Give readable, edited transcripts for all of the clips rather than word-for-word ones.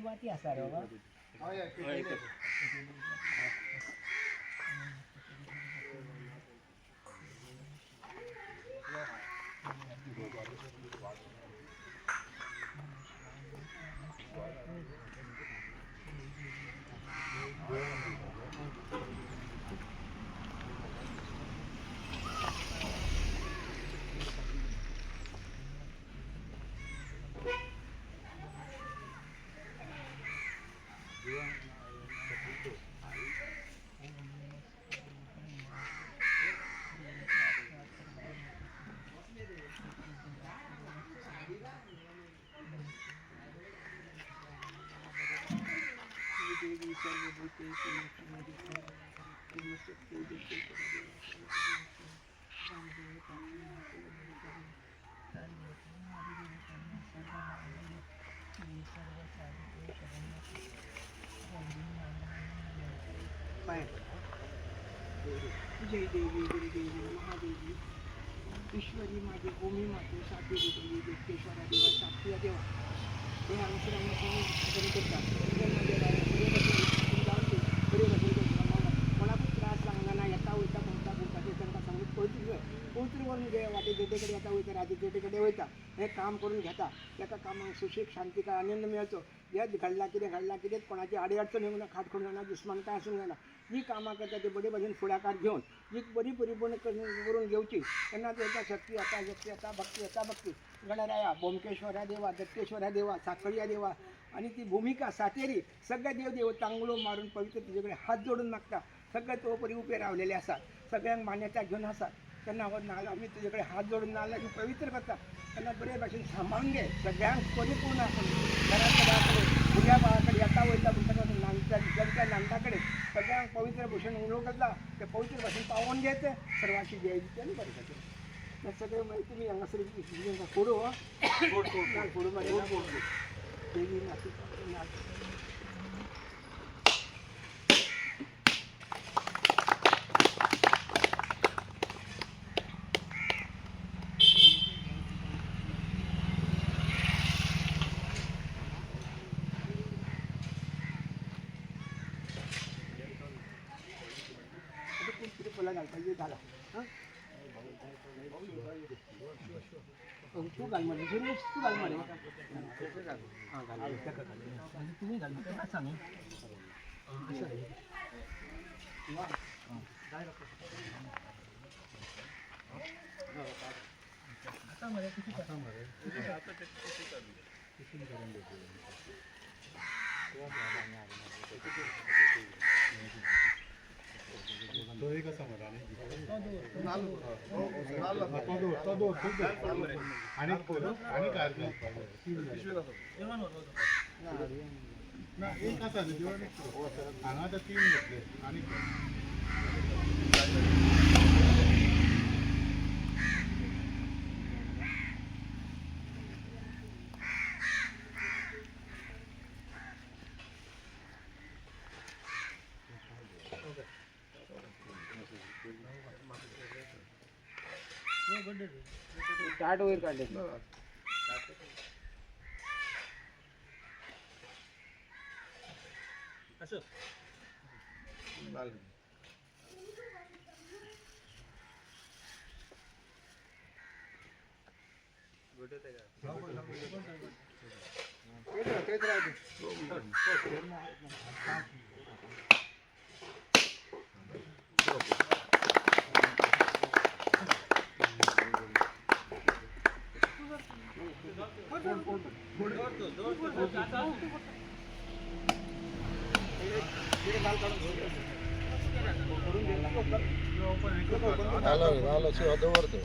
Mati asar apa? Oh ya, itu. जय देवी गुरुदेवी महादेवी ईश्वरी माझी भूमी माते साधी देवी देवकेश्वरा देवा साक्षी देवा हे अनुसरण करतात कोणाला त्रास लागणार नाही येता होता कोणता बोलता ते त्यांना सांगून पवित्रीवरून जे वाटे जेटेकडे येता होतं राजे जेटेकडे होता हे काम करून घेता एका कामात सुशिक शांती का आनंद मिळतो यात घडला किती कोणाची अडीअडचण येऊन खाट करून येणार दुश्मन काय असून येणार जी कामा करता ते बडे भजन पुढाकार घेऊन जी बरी परिपूर्ण करून घेऊची त्यांना त्याचा शक्ती आता भक्ती गणराया बोमकेश्वरा देवा दत्तेश्वरा देवा साखळिया देवा आणि ती भूमिका सातेरी सगळ्या देव तांगुळो मारून पवित्र तुझ्याकडे हात जोडून मागता सगळ्या तोपरी उभे रावलेले असतात सगळ्यांना मान्यता घेऊन असतात त्यांना नाला आम्ही तुझ्याकडे हात जोडून नाला की पवित्र करतात त्यांना बऱ्या भाषेने सांभाळून घे सगळ्यांना परिपूर्ण आपण घराकडे उद्या भावाकडे येता वैता जगत्या नांदाकडे सगळ्यांना पवित्र भूषण उलवला त्या पवित्र भाषण पावून घ्यायचं सर्वांशी द्यायची त्याने बरं का सगळे माहिती मी अंगासरी फोडू फोडू देवी माती पाहिजे झाला तू घाल मध्ये तू घाल मध्ये तुम्ही घाल सांग आता मध्ये किती दोही का समाधान आणि एक असा हांगा तर 3 घेतले आणि स्टार्ट होईल काढले असं तेच राहते झालं शिवाय वरतो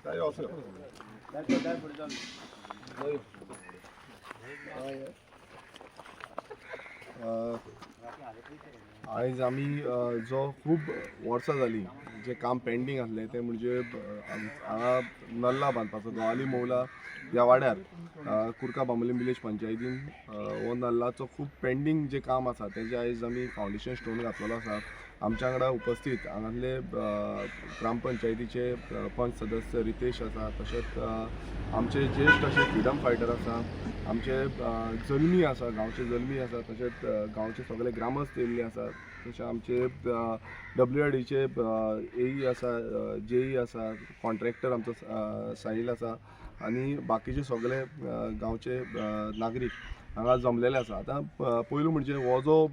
काय असं आयज आमी जो खूब वर्सां जाली जे काम पेंडींग आसलें तें म्हणजे हांगा नल्ला बांदपाचो गोवाली मौला ह्या वाड्यार कुर्का बांबोलीम विलेज पंचायतीन हो नल्लाचो खूब पेंडींग जे काम आसा तेजे आयज आमी फावंडेशन स्टोन घातलेलो आसा. आमच्या वांगडा उपस्थित हांगासले ग्रामपंचायतीचे पंच सदस्य रितेश आसा, तशेंच आमचे ज्येश्ठ अशे फ्रिडम फायटर आसा, आमचे जल्मी आसा, गांवचे जल्मी आसा, तशेंच गांवचे सगळे ग्रामस्थ येयल्ले आसा, तशें आमचे WRDचे AE आसा, JE आसा, कॉन्ट्रॅक्टर आमचो साहिल आसा आनी बाकीचे सगळे गांवचे नागरीक हांगा जमलेले आसा. आतां पयलू म्हणजे हो जो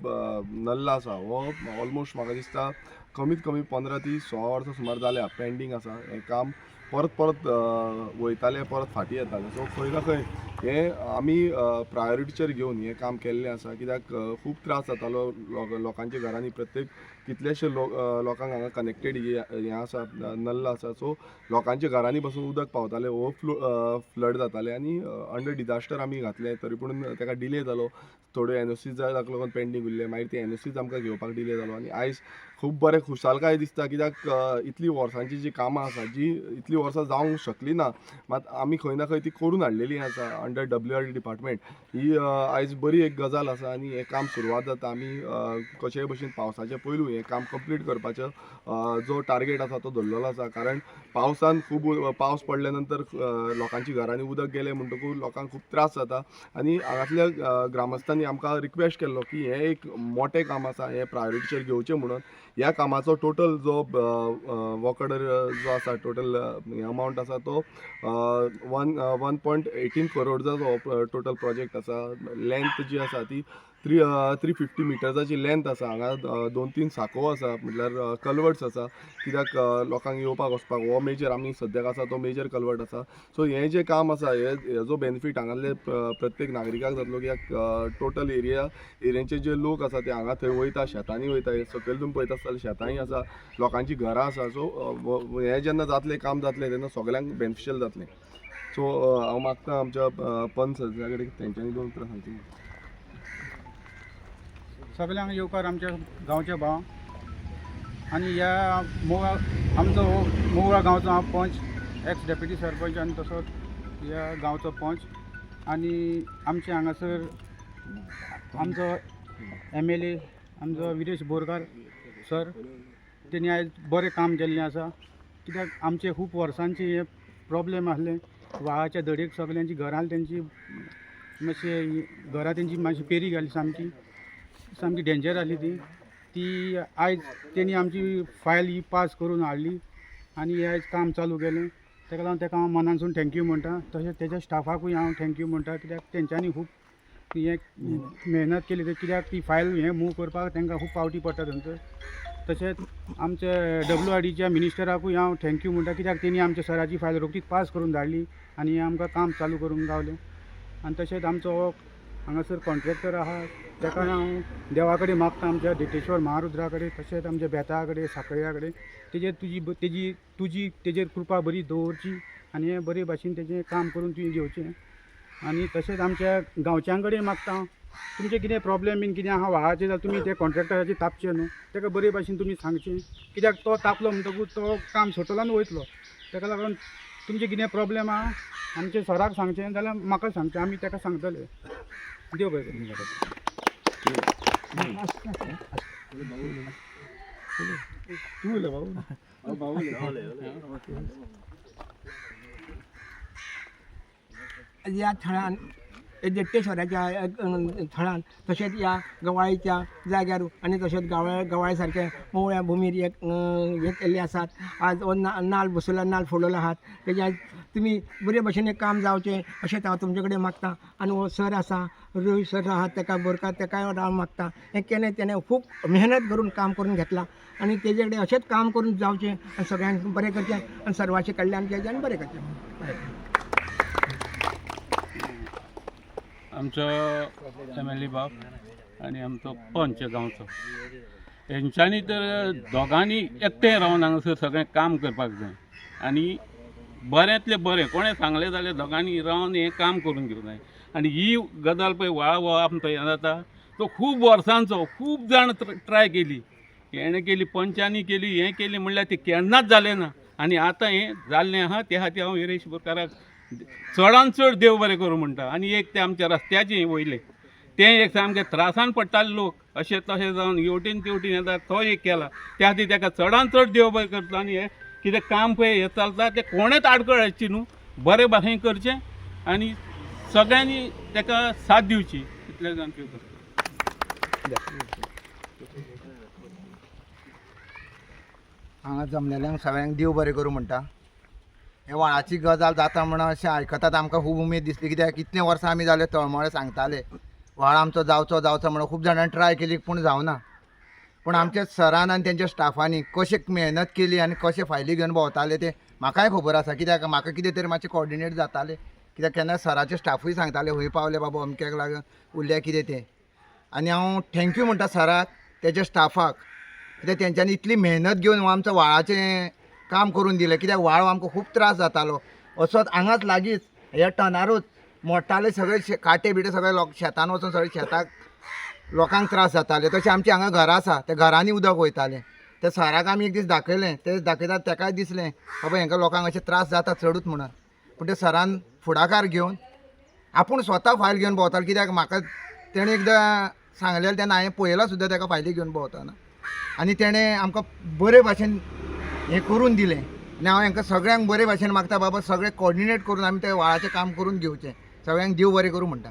नल्ला आसा हो ऑलमोस्ट म्हाका दिसता कमीत कमी 15 ते 16 वर्सां सुमार जाल्या पेंडींग आसा. हें काम परत परत वयताले, परत फाटीं येताले. सो खंय ना खंय हें आमी प्रायोरिटीचेर घेवन हें काम केल्लें आसा, कित्याक खूब त्रास जातालो लोकांच्या घरांनी. प्रत्येक कितलेशे लोकांक हांगा कनेक्टेड हें आसा, नल्ला आसा. सो लोकांच्या घरांनी बसून उदक पावतालें, फ्लड जाताले आनी अंडर डिजास्टर आमी घातले, तरी पूण ताका डिले जालो. थोड्यो NOCs जाय ताका लागून पेंडींग उरले, मागीर ती NOCs आमकां घेवपाक डिले जालो आनी आयज खूब बरें खुशालकाय दिसता, कित्याक इतलीं वर्सांची जी कामां आसा जी इतलीं वर्सां जावंक शकली ना, मात आमी खंय ना खंय ती करून हाडलेली आसा अंडर WRD डिपार्टमेंट. ही आयज बरी एक गजाल आसा आनी हें काम सुरवात जाता. आमी कशेय भशेन पावसाचे पयलू हें हें काम कंप्लीट करपाचो जो टार्गेट आसा तो धरलेलो आसा. कारण पावसान खूब पावस पडल्या नंतर लोकांची घरांनी उदक गेलें म्हणटकूच लोकांक खूब त्रास जाता. आनी हांगातल्या ग्रामस्थांनी आमकां रिक्वेस्ट केल्लो की हें एक मोठें काम आसा, हें प्रायोरिटीचेर घेवचें म्हणून. ह्या कामाचो टोटल जो वॉकड जो आसा टोटल अमावंट आसा तो 1.18 करोडचा जो टोटल प्रोजेक्ट आसा. लेंथ जी आसा ती 350 मिटर्साची लेंथ आसा. हांगा 2-3 साको आसा, म्हटल्यार कल्वर्ट्स आसा, कित्याक लोकांक येवपाक वचपाक हो मेजर आमी सद्याक आसा तो मेजर कल्वर्ट आसा. सो हें जें काम आसा हेजो बेनिफीट हांगासले प्रत्येक नागरिकाक जातलो, कित्याक टोटल एरियेचे जे लोक आसा ते हांगा थंय वयता, शेतांनी वयता. सकयल तुमी पळयता आसतना शेतांय आसा, लोकांची घरां आसा. सो हें जेन्ना जातलें काम जातलें तेन्ना सगल्यांक बेनिफिशियल जातलें. सो हांव मागता आमच्या पंच सदस्या कडेन तेंच्यांनी 2 उतरां सांगची. सगळ्यांक येवकार आमच्या गांवचे भाव आनी ह्या मोगा आमचो मोगळा गांवचो हांव पंच, एक्स डेप्युटी सरपंच आनी तसोच ह्या गांवचो पंच. आनी आमचे हांगासर आमचो MLA आमचो विरेश बोरकार सर, तेणी आयज बरें काम केल्लें आसा. कित्याक आमचे खूब वर्सांचे हे प्रॉब्लेम आसले, व्हाळाच्या दडेक सगल्यांची घरां तेंची मातशें घरां तेंची मातशी पेरी घाली, सामकी डेंजर जाली ती आयज तेणी आमची फायल ही पास करून हाडली आनी हें आयज काम चालू केलें. ताका लागून ताका हांव मनानसून थँक्यू म्हणटा. तशेंच तेज्या स्टाफाकूय हांव थँक्यू म्हणटा, कित्याक तेंच्यांनी खूब हें मेहनत केली, कित्याक ती फायल हें मूव करपाक तांकां खूब पावटी पडटा थंयसर. तशेंच आमच्या WRDच्या मिनिस्टराकूय हांव थँक्यू म्हणटा, कित्याक तेणी आमच्या सराची फायल रोखडीच पास करून धाडली आनी हें आमकां काम चालू करूंक गावलें. आनी तशेंच आमचो हांगासर कॉन्ट्रॅक्टर आहा ताका हांव देवा कडेन मागता, आमच्या देटेश्वर महारुद्रा कडेन, तशेंच आमच्या बेता कडेन, साखळ्या कडेन, तेजेर कृपा बरी दवरची आनी हें बरे भाशेन तेजें काम करून तुवें घेवचें. आनी तशेंच आमच्या गांवच्यां कडेन मागता हांव, तुमचें कितें प्रॉब्लेम बीन कितें आहा व्हाळाचें जाल्यार तुमी ते कॉन्ट्रॅक्टराचेर तापचें न्हू, ताका बरे भाशेन तुमी सांगचें, कित्याक तो तापलो म्हणटकूच तो काम सोटोन वयतलो. ताका लागून तुमचें कितें प्रॉब्लेम आहा आमच्या सराक सांगचें जाल्यार म्हाका सांगचें, आमी ताका सांगतले. देव बरें करूं. या थळान देट्टेश्वराच्या थळान तशेंच ह्या गवाळीच्या जाग्यार आनी तशेंच गवाळे सारके मोवळ्या भुमीर हे केल्ले आसात. आज हो नाल्ल बसयला, नाल्ल फोडलेलो आहात, तेजे आज तुमी बरे भशेन हें काम जावचें अशें हांव तुमचे कडेन मागता. आनी हो सर आसा रोहित सर आहात ताका बोरकार, ताकाय हांव मागता. हें केलें तेणें खूब मेहनत करून काम करून घेतला आनी तेजे कडेन अशेंच काम करून जावचें आनी सगळ्यांक बरें करचें आनी सर्वाचें कल्याण केलें आनी बरें करचें. आमचो MLA बाब आनी आमचो पंच गांवचो, हेंच्यांनी तर दोगांनी एकठांय रावन हांगासर सगळें काम करपाक जाय आनी बऱ्यांतलें बरें कोणें सांगलें जाल्यार दोगांनी रावन हें काम करून घेवंक जाय. आनी ही गजाल पळय व्हाळ हो आमचो हें जाता तो खूब वर्सांचो, खूब जाण ट्राय केली, हेणें केली, पंचांनी केली, हें केली म्हणल्यार तें केन्नाच जालें ना. आनी आतां हें जाल्लें आहा, त्या खातीर हांव विरेश बोरकाराक चडान चड देव बरें करूं म्हणटा. आनी एक तें आमच्या रस्त्याचें वयलें तें एक सामकें त्रासान पडटाले लोक, अशें तशें जावन हेवटेन तेवटेन येता, तो एक केला. त्या खातीर ताका चडान चड देव बरें करता. आनी हें कितें काम पळय हें चलता तें कोणेंच आडखळ हाडची न्हू, बरें भाशेन करचें आनी सगळ्यांनी ताका साथ दिवची, इतलें जावन करता. हांगा जमलेल्यांक सगळ्यांक देव बरें करूं म्हणटा. हे व्हाळाची गजाल जाता म्हणून अशें आयकतात आमकां खूब उमेद दिसली, कित्याक कितले वर्सां आमी जाले तळमळे सांगताले व्हाळ आमचो जावचो म्हणून. खूब जाणांनी ट्राय केली पूण जावना. पूण आमच्या सरान आनी तेंच्या स्टाफांनी कशें मेहनत केली आनी कशें फायली घेवन भोंवताले ते म्हाकाय खबर आसा, कित्याक म्हाका कितें तरी मातशें कॉर्डिनेट जातालें, कित्याक केन्ना सराचे स्टाफूय सांगताले खंय पावले बाबा अमक्याक लागून उरल्या कितें तें. आनी हांव थँक्यू म्हणटा सराक, तेच्या स्टाफाक, कित्याक तेंच्यांनी इतली मेहनत घेवन हो आमचं व्हाळाचें काम करून दिलें. कित्याक व्हाळ आमकां खूब त्रास जातालो. असोच हांगाच लागींच ह्या टनारूच मोडटाले सगळे काटे बिटे सगळे शेतान वचून सगळे शेताक लोकांक त्रास जाताले. तशें आमचीं हांगा घरां आसा, त्या घरांनी उदक वयतालें. ते सराक आमी एक दीस दाखयलें, ते दाखयतात ताकाय दिसलें बाबा हांकां लोकांक अशें त्रास जाता चडूच म्हणून. पूण ते सरान फुडाकार घेवन आपूण स्वता फायल घेवन भोंवतालो, कित्याक म्हाका तेणें एकदां सांगलेलें तेन्ना हांवें पळयलां सुद्दां ताका फायली घेवन भोंवतना. आनी तेणें आमकां बरे भाशेन हें करून दिलें आनी हांव हांकां सगळ्यांक बरे भाशेन मागता बाबा सगळें कॉर्डिनेट करून आमी तें व्हाळाचें काम करून घेवचें. सगळ्यांक देव बरें करूं म्हणटा.